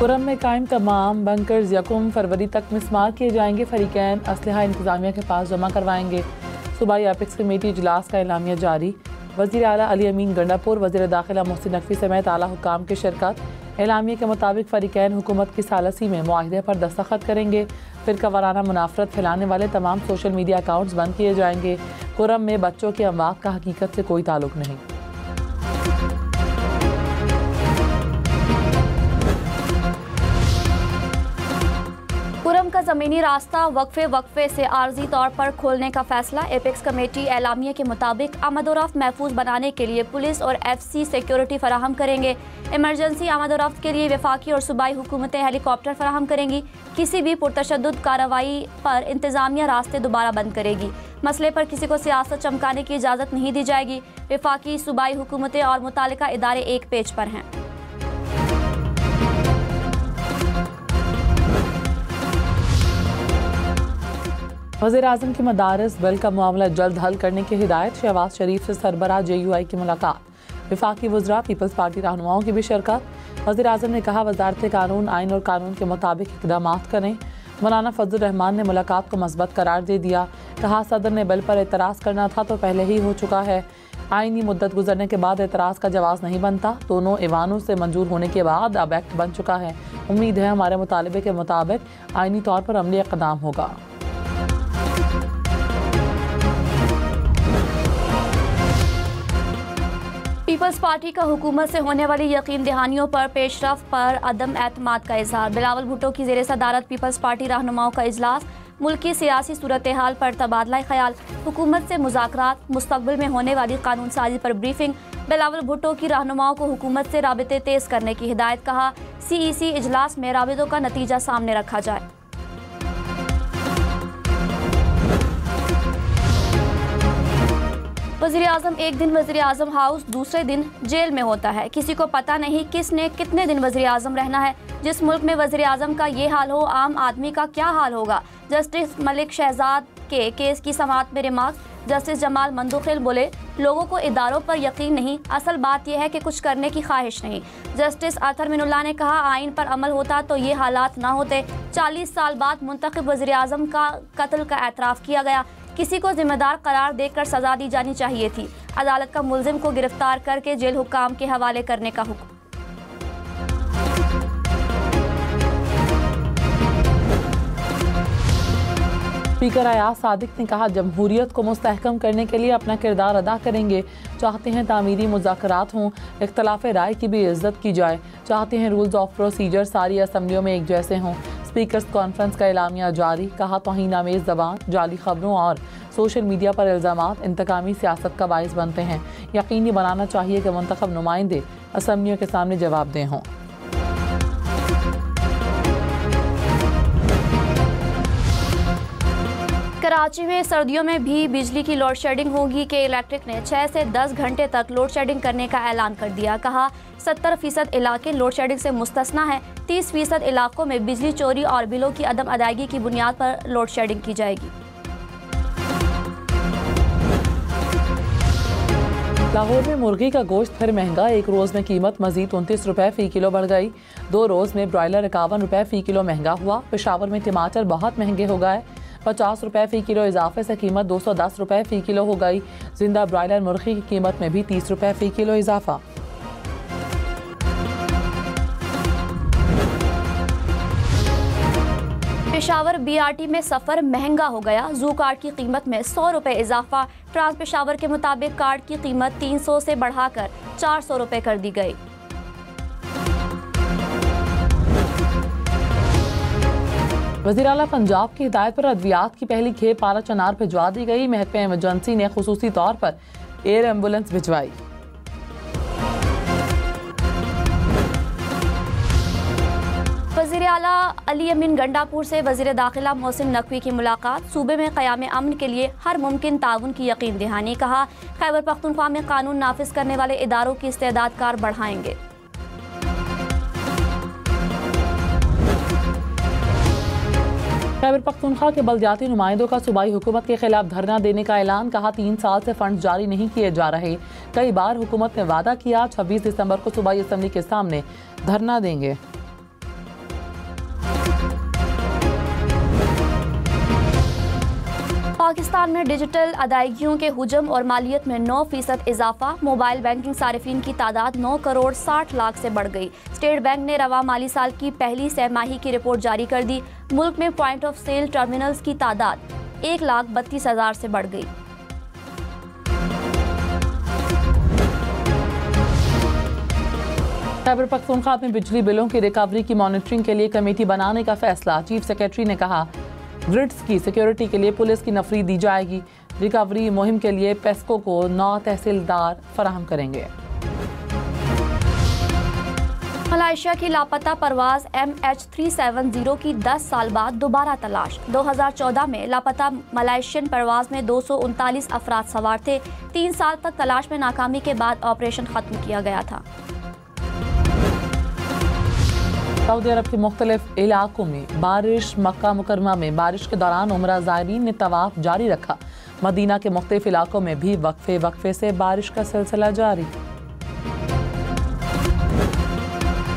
कुरम में कायम तमाम बंकर्स 1 फरवरी तक मिसमार किए जाएंगे। फरीकैन असलहा इंतजामिया के पास जमा करवाएंगे। सूबाई एपिक्स कमेटी इजलास का एलामिया जारी। वज़ीर आला अली अमीन गंडापुर, वज़ीर दाखिला मोहसिन नकवी समेत आला हुक्काम की शिरकत। एलामिया के मुताबिक फरीकैन हुकूमत की सालसी में मुआहिदे पर दस्तखत करेंगे। फ़िरका वाराना मुनाफरत फैलाने वाले तमाम सोशल मीडिया अकाउंट्स बंद किए जाएंगे। कुरम में बच्चों की अमवात का हकीकत से कोई ताल्लुक नहीं। कुरम का ज़मीनी रास्ता वक्फे से आर्जी तौर पर खोलने का फैसला। एपेक्स कमेटी एलामिया के मुताबिक आमद-ओ-रफ्त महफूज बनाने के लिए पुलिस और FC सिक्योरिटी फराहम करेंगे। इमरजेंसी आमद-ओ-रफ्त के लिए वफाकी और सूबाई हुकूमतें हेलीकॉप्टर फराहम करेंगी। किसी भी पुरतशद्दुद कार्रवाई पर इंतजामिया रास्ते दोबारा बंद करेगी। मसले पर किसी को सियासत चमकाने की इजाज़त नहीं दी जाएगी। वफाकी, सूबाई हुकूमतें और मुतालिका इदारे एक पेज पर हैं। वज़ीर-ए-आज़म की मदारस बिल का मामला जल्द हल करने की हिदायत। शहबाज शरीफ से सरबराह JUI की मुलाकात। वफाकी वज़रा, पीपल्स पार्टी रहनुमाओं की भी शिरकत। वज़ीर-ए-आज़म ने कहा वज़ारत कानून आइन और कानून के मुताबिक इक़दाम करें। मौलाना फजल रहमान ने मुलाकात को मस्बत करार दे दिया। कहा सदर ने बिल पर एतराज़ करना था तो पहले ही हो चुका है। आइनी मुद्दत गुजरने के बाद एतराज़ का जवाब नहीं बनता। दोनों ऐवानों से मंजूर होने के बाद अब एक्ट बन चुका है। उम्मीद है हमारे मुतालबे के मुताबिक आइनी तौर पर अमली इक़दाम होगा। पीपल्स पार्टी का हुकूमत से होने वाली यकीन दहानियों पर पेशरफ पर अदम एतमाद का इजहार। बिलावल भुट्टो की ज़ेर सदारत पीपल्स पार्टी रहनुमाओं का इजलास। मुल्क की सियासी सूरत हाल पर तबादला ख्याल। हुकूमत से मुज़ाकरात, मुस्तक़बिल में होने वाली कानून साजी पर ब्रीफिंग। बिलावल भुट्टो की रहनुमाओं को हुकूमत से राबिते तेज़ करने की हिदायत। कहा CEC इजलास में राबितों का नतीजा सामने रखा जाए। वज़ीर-ए-आज़म एक दिन वज़ीर-ए-आज़म हाउस, दूसरे दिन जेल में होता है। किसी को पता नहीं किसने कितने दिन वज़ीर-ए-आज़म रहना है। जिस मुल्क में वज़ीर-ए-आज़म का ये हाल हो, आम आदमी का क्या हाल होगा। जस्टिस मलिक शहजाद के केस की समाअत में रिमार्क्स। जस्टिस जमाल मंदुखिल बोले लोगों को इदारों पर यकीन नहीं, असल बात यह है कि कुछ करने की ख्वाहिश नहीं। जस्टिस अतहर मिनुल्लाह ने कहा आइन पर अमल होता तो ये हालात ना होते। 40 साल बाद मुंतखब वज़ीर-ए-आज़म का कत्ल का एतराफ़ किया गया। किसी को जिम्मेदार करार देकर सजा दी जानी चाहिए थी। अदालत का मुल्जिम को गिरफ्तार करके जेल हुक्काम के हवाले करने का हुक्म। स्पीकर अयाज सादिक ने कहा जमहूरियत को मुस्तहकम करने के लिए अपना किरदार अदा करेंगे। चाहते हैं तामीरी मुज़ाकरात हों, इख्तलाफ राय की भी इज्जत की जाए। चाहते हैं रूल्स ऑफ प्रोसीजर सारी असम्बलियों में एक जैसे हों। स्पीकर्स कॉन्फ्रेंस का एलामिया जारी। कहा तौहीन-आमेज़ ज़बान, जाली खबरों और सोशल मीडिया पर इल्ज़ामात इंतकामी सियासत का बाइस बनते हैं। यकीनी बनाना चाहिए कि मुंतखब नुमाइंदे असम्बलियों के सामने जवाबदेह हों। कराची में सर्दियों में भी बिजली की लोड शेडिंग होगी कि इलेक्ट्रिक ने 6 से 10 घंटे तक लोड शेडिंग करने का ऐलान कर दिया। कहा 70% इलाके लोड शेडिंग से मुस्तस्ना है। 30% इलाकों में बिजली चोरी और बिलों की अदम अदायगी की बुनियाद पर लोड शेडिंग की जाएगी। लाहौर में मुर्गी का गोश्त फिर महंगा। एक रोज़ में कीमत मजीद 29 रुपये फ़ी किलो बढ़ गई। 2 रोज़ में ब्रॉयलर 51 रुपये फ़ी किलो महंगा हुआ। पेशावर में टमाटर बहुत महंगे हो गए। 50 रुपये फ़ी किलो इजाफे से कीमत 210 रुपये फ़ी किलो हो गई। जिंदा ब्रॉयलर मुर्गी की कीमत में भी 30 रुपये फ़ी किलो इजाफा। पेशावर BRT में सफ़र महंगा हो गया। जू कार्ड की कीमत में 100 रुपये इजाफा। ट्रांस पेशावर के मुताबिक कार्ड की कीमत 300 से बढ़ाकर 400 रुपये कर दी गई। वज़ीर आला पंजाब की हिदायत पर अद्वियात की पहली खेप पारा चनार भिजवा दी गई। महकमे इमरजेंसी ने खुसूसी तौर पर एयर एम्बुलेंस भिजवाई। वज़ीर आला अली अमीन गंडापुर से वज़ीर दाखिला मोहसिन नकवी की मुलाकात। सूबे में क़याम अमन के लिए हर मुमकिन ताउन की यकीन दहानी। कहा खैबर पख्तूनख्वा में कानून नाफिज करने वाले इदारों की इस्तेदाद कार बढ़ाएंगे। खैबर पख्तूनख्वा के बल्दियाती नुमाइंदों का सूबाई हुकूमत के खिलाफ धरना देने का ऐलान। कहा 3 साल से फंड जारी नहीं किए जा रहे। कई बार हुकूमत ने वादा किया 26 दिसंबर को सूबाई असम्बली के सामने धरना देंगे। पाकिस्तान में डिजिटल अदायगियों के हुजम और मालियत में 9% इजाफा। मोबाइल बैंकिंग सारिफिन की तादाद 9 करोड़ 60 लाख से बढ़ गई। स्टेट बैंक ने रवा माली साल की पहली सहमाही की रिपोर्ट जारी कर दी। मुल्क में पॉइंट ऑफ सेल टर्मिनल्स की तादाद 1,32,000 से बढ़ गई। खैबर पख्तूनख्वा में बिजली बिलों की रिकवरी की मॉनिटरिंग के लिए कमेटी बनाने का फैसला। चीफ सेक्रेटरी ने कहा, ग्रिड्स की सिक्योरिटी के लिए पुलिस की नफरी दी जाएगी। रिकवरी मुहिम के लिए पेस्को को 9 तहसीलदार फराहम करेंगे। मलेशिया की लापता परवाज MH370 की 10 साल बाद दोबारा तलाश। 2014 में लापता मलेशियन परवाज में 239 अफराद सवार थे। 3 साल तक तलाश में नाकामी के बाद ऑपरेशन खत्म किया गया था। सऊदी अरब के मुख्तलिफ इलाकों में बारिश। मक्का मुकरमा में बारिश के दौरान उमरा ज़ायरीन ने तवाफ जारी रखा। मदीना के मुख्तलिफ इलाकों में भी वक्फे से बारिश का सिलसिला जारी।